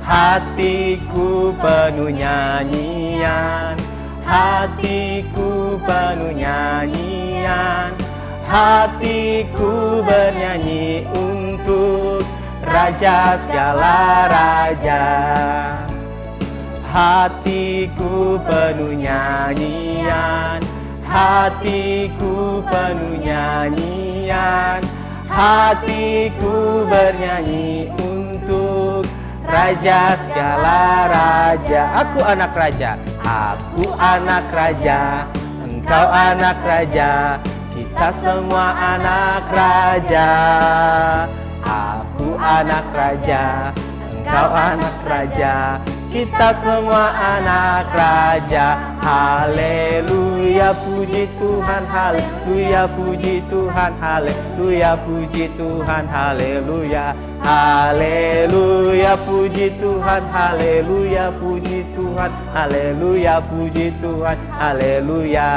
Hatiku penuh nyanyian, hatiku penuh nyanyian, hatiku bernyanyi untuk Raja segala raja. Hatiku penuh nyanyian, hatiku penuh nyanyian, hatiku bernyanyi untuk Raja segala raja. Aku anak raja, aku anak raja, engkau anak raja, kita semua anak raja. Aku anak raja, engkau anak raja, kita semua anak raja. Haleluya, puji Tuhan, haleluya, puji Tuhan, haleluya, puji Tuhan, haleluya. Haleluya, puji Tuhan, haleluya, puji Tuhan, haleluya, puji Tuhan, haleluya.